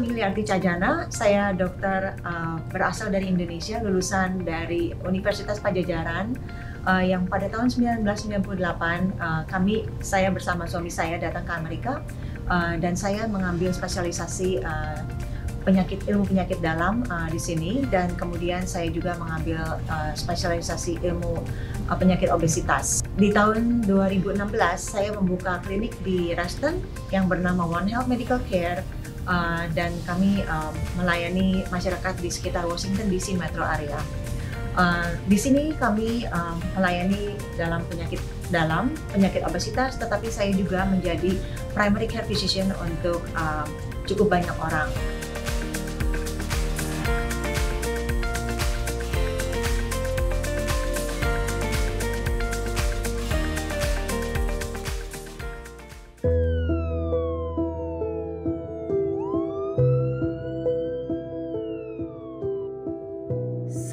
Lili Arti Cajana, saya dokter berasal dari Indonesia, lulusan dari Universitas Pajajaran yang pada tahun 1998 saya bersama suami saya datang ke Amerika dan saya mengambil spesialisasi ilmu penyakit dalam di sini, dan kemudian saya juga mengambil spesialisasi ilmu penyakit obesitas. Di tahun 2016 saya membuka klinik di Reston yang bernama One Health Medical Care. Dan kami melayani masyarakat di sekitar Washington DC metro area. Di sini kami melayani penyakit obesitas, tetapi saya juga menjadi primary care physician untuk cukup banyak orang.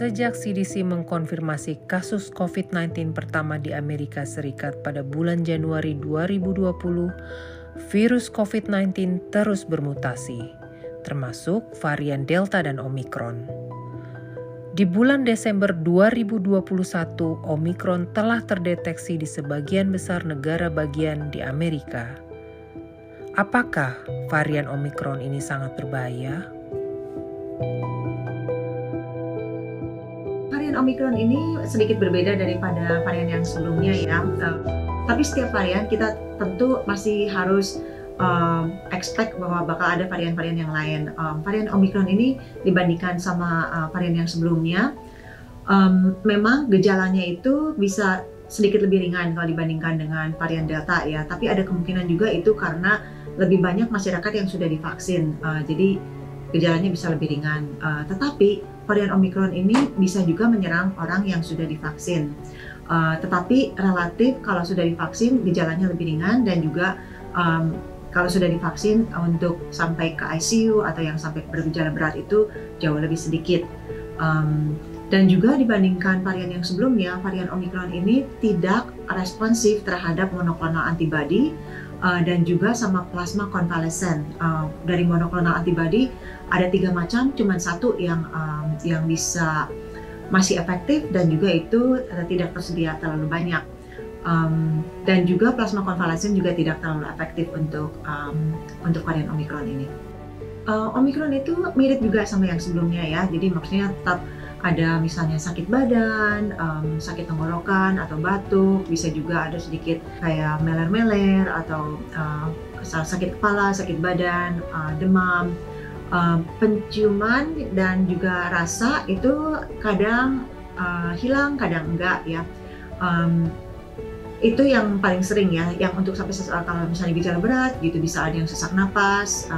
Sejak CDC mengkonfirmasi kasus COVID-19 pertama di Amerika Serikat pada bulan Januari 2020, virus COVID-19 terus bermutasi, termasuk varian Delta dan Omicron. Di bulan Desember 2021, Omicron telah terdeteksi di sebagian besar negara bagian di Amerika. Apakah varian Omicron ini sangat berbahaya? Varian Omicron ini sedikit berbeda daripada varian yang sebelumnya ya. Tapi setiap varian kita tentu masih harus expect bahwa bakal ada varian-varian yang lain. Varian Omicron ini dibandingkan sama varian yang sebelumnya, memang gejalanya itu bisa sedikit lebih ringan kalau dibandingkan dengan varian Delta ya. Tapi ada kemungkinan juga itu karena lebih banyak masyarakat yang sudah divaksin, jadi gejalanya bisa lebih ringan. Tetapi varian Omicron ini bisa juga menyerang orang yang sudah divaksin. Tetapi relatif kalau sudah divaksin gejalanya lebih ringan, dan juga kalau sudah divaksin untuk sampai ke ICU atau yang sampai bergejala berat itu jauh lebih sedikit. Dan juga dibandingkan varian yang sebelumnya, varian Omicron ini tidak responsif terhadap monoklonal antibody dan juga sama plasma konvalesen. Dari monoklonal antibody ada 3 macam, cuma satu yang bisa masih efektif, dan juga itu tidak tersedia terlalu banyak. Dan juga plasma konvalesen juga tidak terlalu efektif untuk varian Omicron ini. Omicron itu mirip juga sama yang sebelumnya ya, jadi maksudnya tetap ada misalnya sakit badan, sakit tenggorokan atau batuk, bisa juga ada sedikit kayak meler-meler atau sakit kepala, sakit badan, demam, penciuman dan juga rasa itu kadang hilang, kadang enggak ya. Itu yang paling sering ya, yang untuk sampai kalau misalnya gejala berat gitu bisa ada yang sesak napas,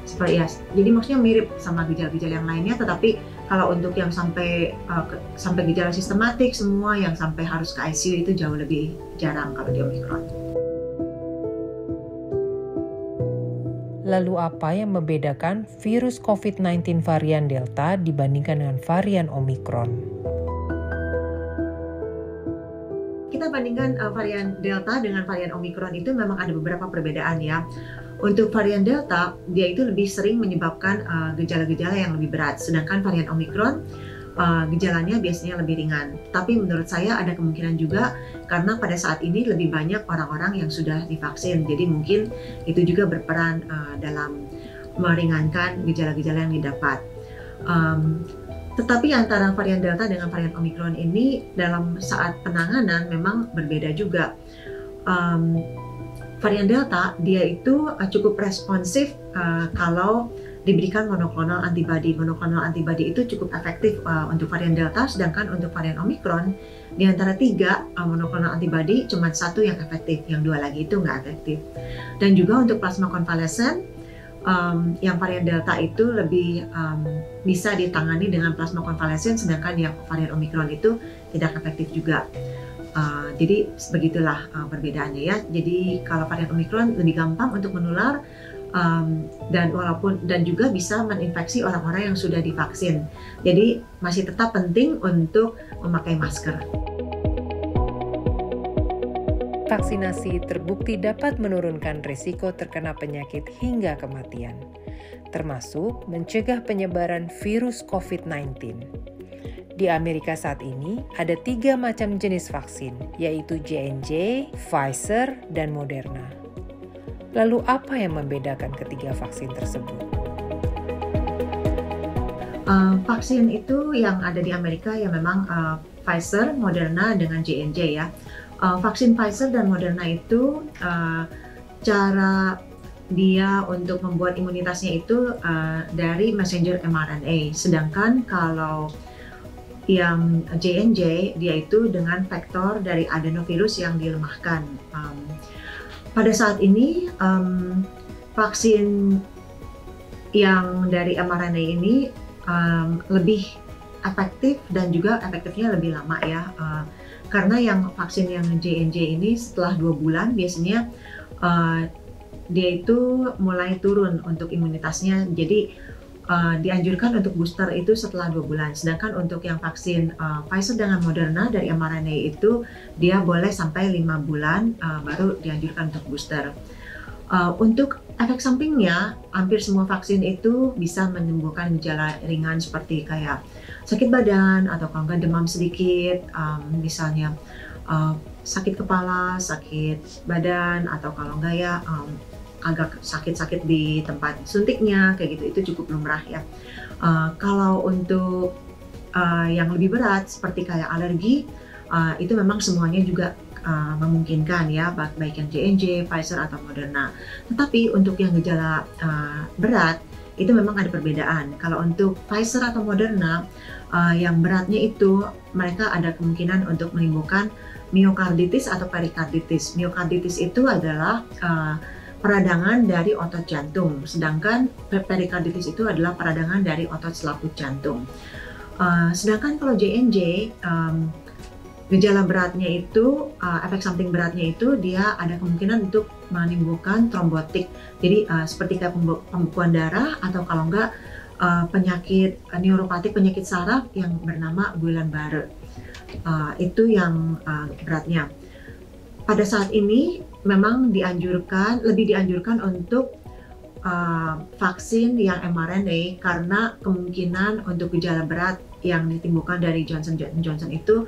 seperti ya. Jadi maksudnya mirip sama gejala-gejala yang lainnya, tetapi kalau untuk yang sampai gejala sistematik semua yang sampai harus ke ICU itu jauh lebih jarang kalau di Omicron. Lalu apa yang membedakan virus COVID-19 varian Delta dibandingkan dengan varian Omicron? Kita bandingkan varian Delta dengan varian Omicron itu memang ada beberapa perbedaan ya. Untuk varian Delta, dia itu lebih sering menyebabkan gejala-gejala yang lebih berat, sedangkan varian Omicron gejalanya biasanya lebih ringan. Tapi menurut saya ada kemungkinan juga karena pada saat ini lebih banyak orang-orang yang sudah divaksin, jadi mungkin itu juga berperan dalam meringankan gejala-gejala yang didapat. Tetapi antara varian Delta dengan varian Omicron ini dalam saat penanganan memang berbeda juga. Varian Delta dia itu cukup responsif kalau diberikan monoklonal antibody. Monoklonal antibody itu cukup efektif untuk varian Delta, sedangkan untuk varian Omicron di antara 3 monoklonal antibody cuma 1 yang efektif, yang 2 lagi itu nggak efektif. Dan juga untuk plasma konvalesen, yang varian Delta itu lebih bisa ditangani dengan plasma konvalesen, sedangkan yang varian Omicron itu tidak efektif juga. Jadi begitulah perbedaannya ya. Jadi kalau varian Omicron lebih gampang untuk menular dan juga bisa menginfeksi orang-orang yang sudah divaksin. Jadi masih tetap penting untuk memakai masker. Vaksinasi terbukti dapat menurunkan risiko terkena penyakit hingga kematian. termasuk mencegah penyebaran virus COVID-19. Di Amerika saat ini ada 3 macam jenis vaksin, yaitu J&J, Pfizer, dan Moderna. Lalu apa yang membedakan ketiga vaksin tersebut? Vaksin itu yang ada di Amerika ya memang Pfizer, Moderna, dengan J&J ya. Vaksin Pfizer dan Moderna itu cara dia untuk membuat imunitasnya itu dari messenger mRNA. Sedangkan kalau yang J&J dia itu dengan vektor dari adenovirus yang dilemahkan. Pada saat ini vaksin yang dari mRNA ini lebih efektif dan juga efektifnya lebih lama ya. Karena yang vaksin yang J&J ini setelah 2 bulan biasanya dia itu mulai turun untuk imunitasnya. Jadi dianjurkan untuk booster itu setelah 2 bulan. Sedangkan untuk yang vaksin Pfizer dengan Moderna dari mRNA itu dia boleh sampai 5 bulan baru dianjurkan untuk booster. Untuk efek sampingnya, hampir semua vaksin itu bisa menimbulkan gejala ringan seperti kayak sakit badan atau kalau nggak demam sedikit, misalnya sakit kepala, sakit badan, atau kalau nggak ya agak sakit-sakit di tempat suntiknya, kayak gitu, itu cukup lumrah ya. Kalau untuk yang lebih berat seperti kayak alergi, itu memang semuanya juga memungkinkan ya, baik yang J&J, Pfizer atau Moderna. Tetapi untuk yang gejala berat itu memang ada perbedaan. Kalau untuk Pfizer atau Moderna yang beratnya itu mereka ada kemungkinan untuk menimbulkan miokarditis atau perikarditis. Miokarditis itu adalah peradangan dari otot jantung, sedangkan perikarditis itu adalah peradangan dari otot selaput jantung. Sedangkan kalau J&J, gejala beratnya itu, efek samping beratnya itu dia ada kemungkinan untuk menimbulkan trombotik. Jadi seperti kayak pembekuan darah atau kalau enggak penyakit neuropatik, penyakit saraf yang bernama Guillain-Barré. Itu yang beratnya. Pada saat ini memang lebih dianjurkan untuk vaksin yang mRNA karena kemungkinan untuk gejala berat yang ditimbulkan dari Johnson & Johnson itu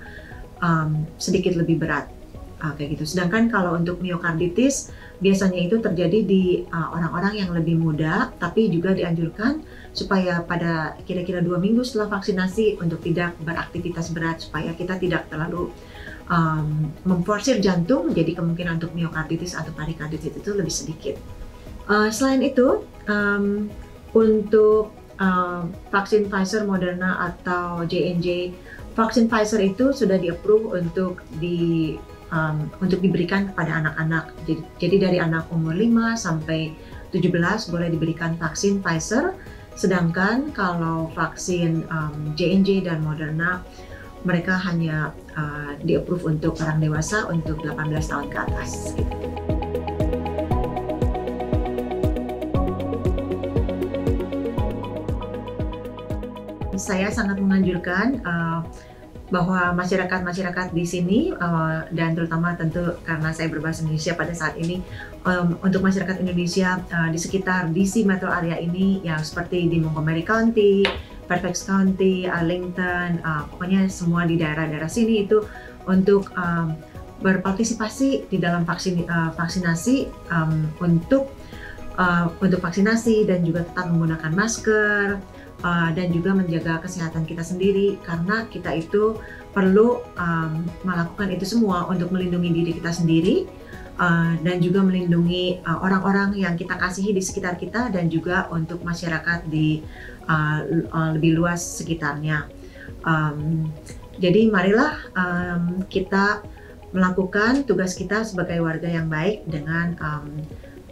sedikit lebih berat, kayak gitu. Sedangkan kalau untuk miokarditis biasanya itu terjadi di orang-orang yang lebih muda, tapi juga dianjurkan supaya pada kira-kira 2 minggu setelah vaksinasi untuk tidak beraktivitas berat supaya kita tidak terlalu memforsir jantung, jadi kemungkinan untuk miokarditis atau perikarditis itu lebih sedikit. Selain itu, untuk vaksin Pfizer, Moderna atau J&J, vaksin Pfizer itu sudah di-approve untuk diberikan kepada anak-anak. Jadi dari anak umur 5 sampai 17 boleh diberikan vaksin Pfizer, sedangkan kalau vaksin J&J dan Moderna mereka hanya di-approve untuk orang dewasa untuk 18 tahun ke atas. Saya sangat menganjurkan bahwa masyarakat di sini dan terutama tentu karena saya berbahasa Indonesia pada saat ini, untuk masyarakat Indonesia di sekitar DC metro area ini yang seperti di Montgomery County, Fairfax County, Arlington, pokoknya semua di daerah-daerah sini itu untuk berpartisipasi di dalam vaksinasi untuk vaksinasi dan juga tetap menggunakan masker dan juga menjaga kesehatan kita sendiri karena kita itu perlu melakukan itu semua untuk melindungi diri kita sendiri dan juga melindungi orang-orang yang kita kasihi di sekitar kita dan juga untuk masyarakat di lebih luas sekitarnya. Jadi marilah kita melakukan tugas kita sebagai warga yang baik dengan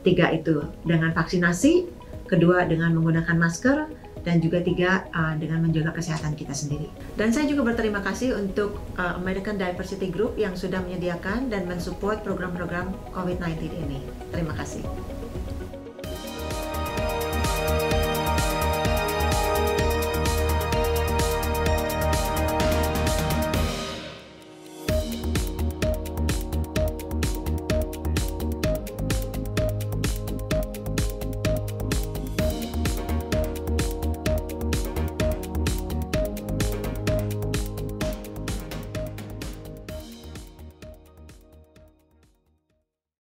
3 itu, dengan vaksinasi, kedua dengan menggunakan masker, dan juga 3 dengan menjaga kesehatan kita sendiri. Dan saya juga berterima kasih untuk American Diversity Group yang sudah menyediakan dan mensupport program-program COVID-19 ini. Terima kasih.